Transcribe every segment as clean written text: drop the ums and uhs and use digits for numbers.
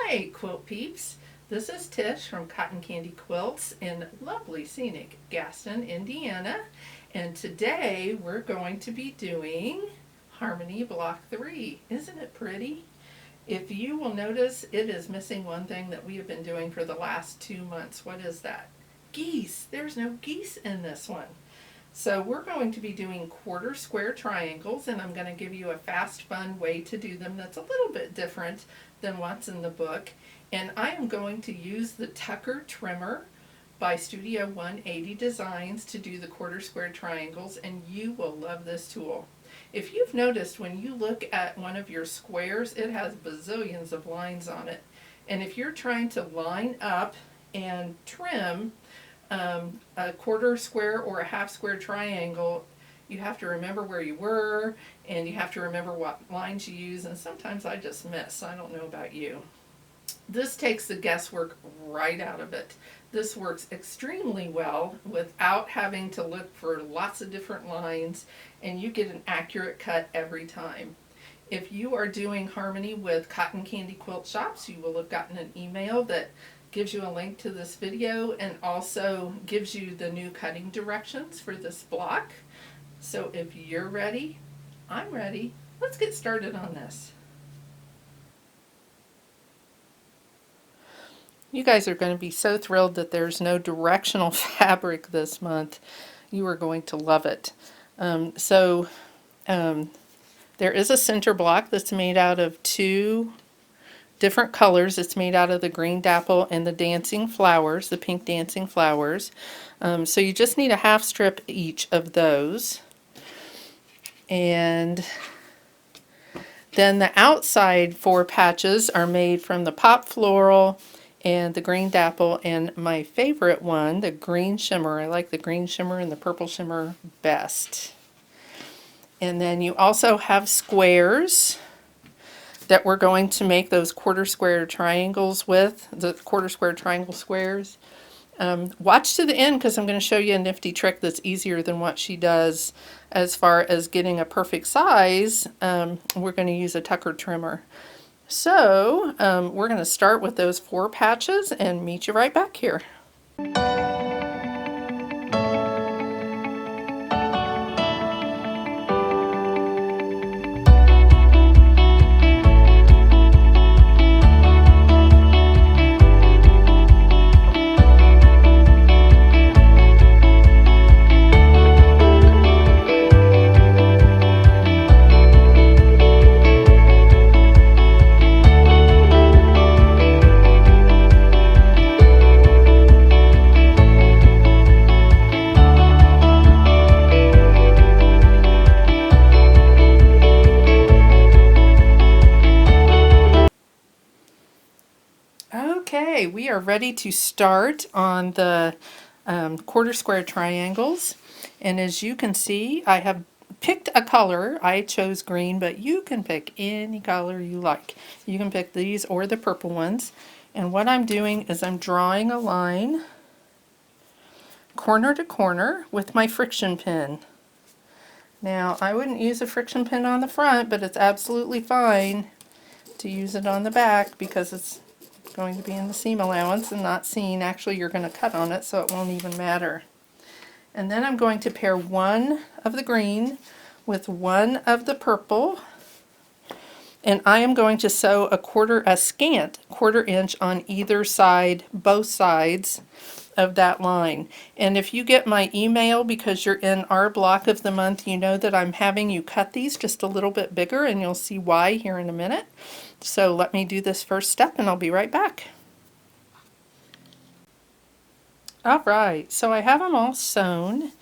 Hi, quilt peeps. This is Tish from Cotton Candy Quilts in lovely scenic Gaston, Indiana. And today we're going to be doing Harmony Block 3. Isn't it pretty? If you will notice, it is missing one thing that we have been doing for the last 2 months. What is that? Geese. There's no geese in this one. So we're going to be doing quarter square triangles, and I'm going to give you a fast, fun way to do them that's a little bit different than what's in the book. And I am going to use the Tucker trimmer by Studio 180 Designs to do the quarter square triangles, and you will love this tool. If you've noticed, when you look at one of your squares, it has bazillions of lines on it. And if you're trying to line up and trim a quarter square or a half square triangle, you have to remember where you were, and you have to remember what lines you use, and sometimes I just miss. I don't know about you. This takes the guesswork right out of it. This works extremely well without having to look for lots of different lines, and you get an accurate cut every time. If you are doing Harmony with Cotton Candy Quilt Shops, you will have gotten an email that gives you a link to this video and also gives you the new cutting directions for this block. So if you're ready, I'm ready. Let's get started on this. You guys are going to be so thrilled that there's no directional fabric this month. You are going to love it. There is a center block that's made out of two different colors. It's made out of the green dapple and the dancing flowers, the pink dancing flowers. So you just need a half strip each of those. And then the outside 4 patches are made from the pop floral and the green dapple, and my favorite one, the green shimmer. I like the green shimmer and the purple shimmer best. And then you also have squares that we're going to make those quarter square triangles with, the quarter square triangle squares. Watch to the end, because I'm going to show you a nifty trick that's easier than what she does as far as getting a perfect size. We're going to use a Tucker trimmer. So we're going to start with those 4 patches and meet you right back here. Okay, we are ready to start on the quarter square triangles, and as you can see, I have picked a color. I chose green, but you can pick any color you like. You can pick these or the purple ones, and what I'm doing is I'm drawing a line corner to corner with my friction pin. Now, I wouldn't use a friction pin on the front, but it's absolutely fine to use it on the back because it's going to be in the seam allowance and not seen. Actually, you're going to cut on it, so it won't even matter. And then I'm going to pair one of the green with one of the purple, and I am going to sew a scant quarter inch on either side, both sides of that line. And if you get my email because you're in our block of the month, you know that I'm having you cut these just a little bit bigger, and you'll see why here in a minute. So let me do this first step and I'll be right back. Alright, so I have them all sewn,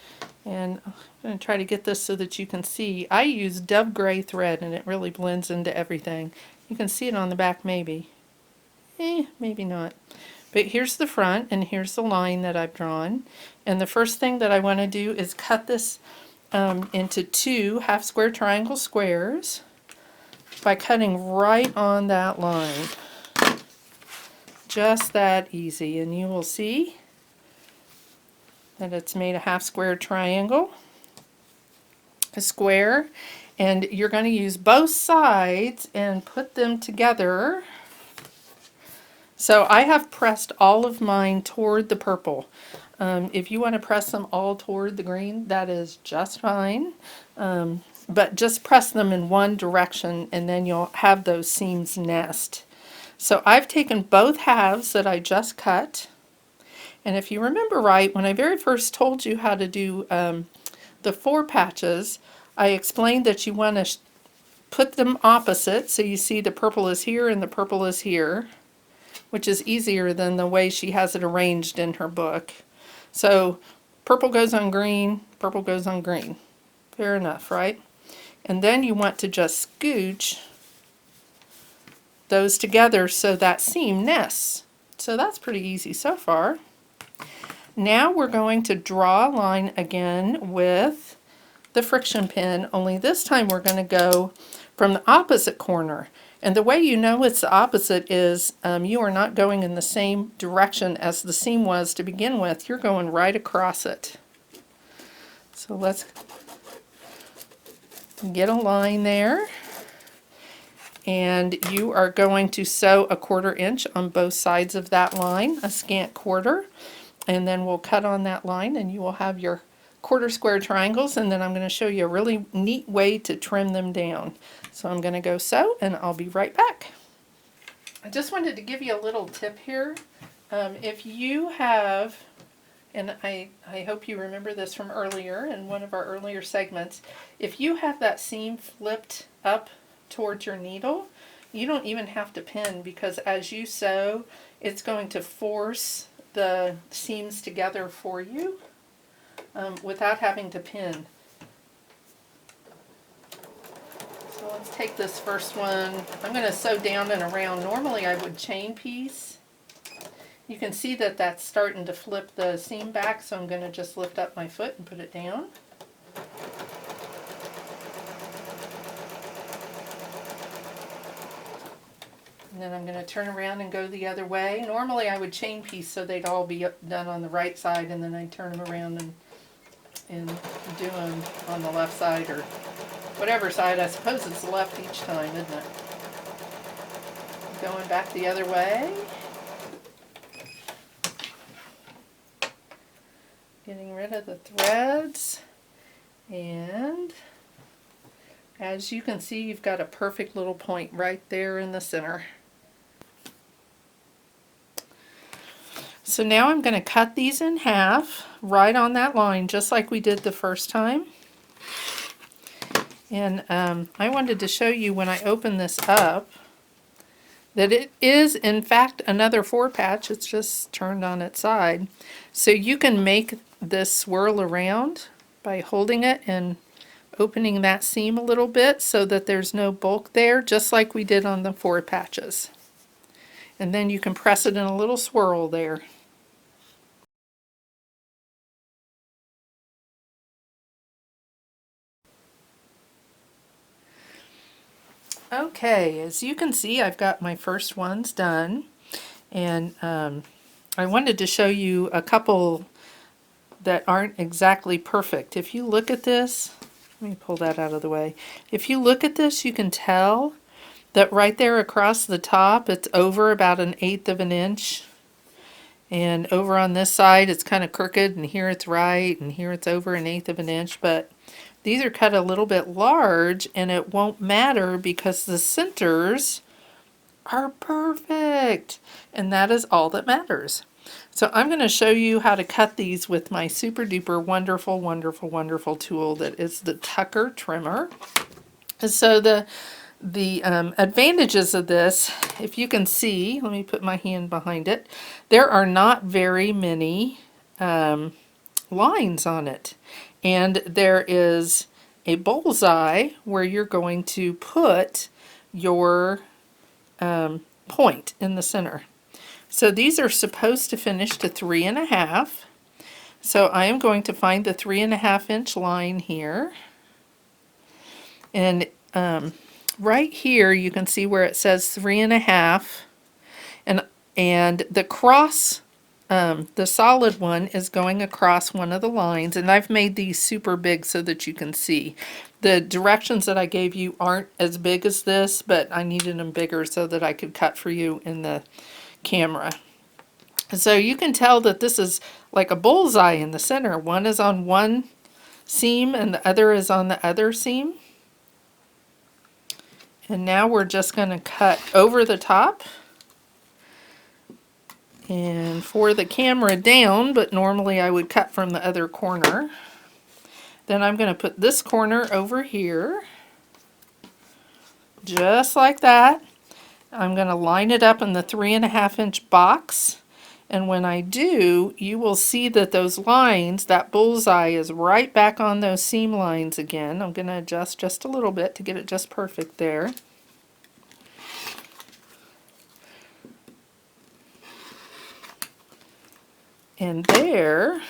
and I'm going to try to get this so that you can see. I use dove gray thread and it really blends into everything. You can see it on the back maybe. Maybe not. But here's the front, and here's the line that I've drawn. And the first thing that I want to do is cut this into 2 half square triangle squares by cutting right on that line. Just that easy, and you will see that it's made a half square triangle, a square, and you're going to use both sides and put them together So I have pressed all of mine toward the purple. If you want to press them all toward the green, that is just fine. But just press them in one direction and then you'll have those seams nest. So I've taken both halves that I just cut. And if you remember right, when I very first told you how to do the 4 patches, I explained that you want to put them opposite. So you see the purple is here and the purple is here, which is easier than the way she has it arranged in her book. So purple goes on green, purple goes on green. Fair enough, right? And then you want to just scooch those together so that seam nests. So that's pretty easy so far. Now we're going to draw a line again with the friction pin, only this time we're going to go from the opposite corner. And the way you know it's the opposite is you are not going in the same direction as the seam was to begin with. You're going right across it. So let's get a line there. And you are going to sew a 1/4 inch on both sides of that line, a scant 1/4. And then we'll cut on that line and you will have your 1/4 square triangles, and then I'm going to show you a really neat way to trim them down. So I'm going to go sew and I'll be right back. I just wanted to give you a little tip here. If you have, and I hope you remember this from earlier in one of our earlier segments, if you have that seam flipped up towards your needle, you don't even have to pin, because as you sew, it's going to force the seams together for you without having to pin. So let's take this first one. I'm going to sew down and around. Normally I would chain piece. You can see that that's starting to flip the seam back, so I'm going to just lift up my foot and put it down. And then I'm going to turn around and go the other way. Normally I would chain piece so they'd all be done on the right side, and then I'd turn them around and do them on the left side, or whatever side. I suppose it's left each time, isn't it? Going back the other way. Getting rid of the threads. And as you can see, you've got a perfect little point right there in the center. So now I'm going to cut these in half right on that line, just like we did the first time. And I wanted to show you when I open this up that it is in fact another 4 patch. It's just turned on its side. So you can make this swirl around by holding it and opening that seam a little bit so that there's no bulk there, just like we did on the 4 patches. And then you can press it in a little swirl there. Okay, as you can see, I've got my first ones done, and I wanted to show you a couple that aren't exactly perfect. If you look at this, let me pull that out of the way. If you look at this, you can tell that right there across the top, it's over about 1/8 of an inch. And over on this side, it's kind of crooked, and here it's right, and here it's over 1/8 of an inch. But these are cut a little bit large, and it won't matter because the centers are perfect. And that is all that matters. So I'm going to show you how to cut these with my super duper wonderful, wonderful, wonderful tool that is the Tucker trimmer. And so the advantages of this, if you can see, let me put my hand behind it, there are not very many lines on it. And there is a bullseye where you're going to put your point in the center. So these are supposed to finish to 3.5. So I am going to find the 3.5 inch line here. And right here you can see where it says 3.5. And the cross, the solid one is going across one of the lines. And I've made these super big so that you can see. The directions that I gave you aren't as big as this, but I needed them bigger so that I could cut for you in the camera. So you can tell that this is like a bullseye in the center. One is on one seam and the other is on the other seam. And now we're just going to cut over the top. And for the camera down, but normally I would cut from the other corner. Then I'm going to put this corner over here, just like that. I'm going to line it up in the 3.5-inch box. And when I do, you will see that those lines, that bullseye is right back on those seam lines again. I'm going to adjust just a little bit to get it just perfect there. And there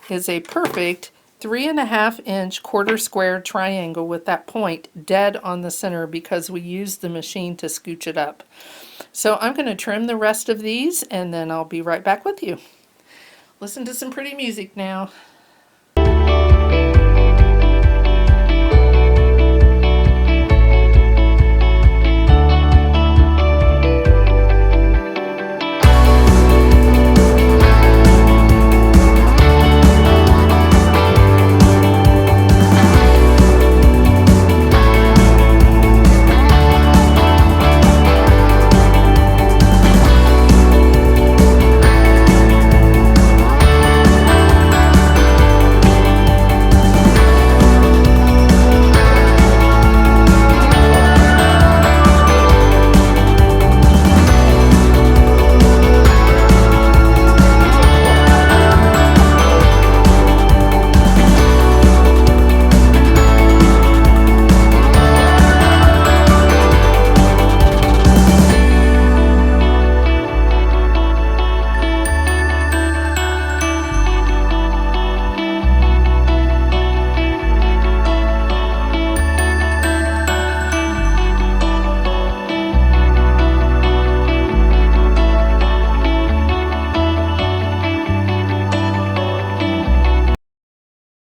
is a perfect 3.5-inch quarter square triangle with that point dead on the center because we used the machine to scooch it up. So I'm going to trim the rest of these and then I'll be right back with you. Listen to some pretty music now.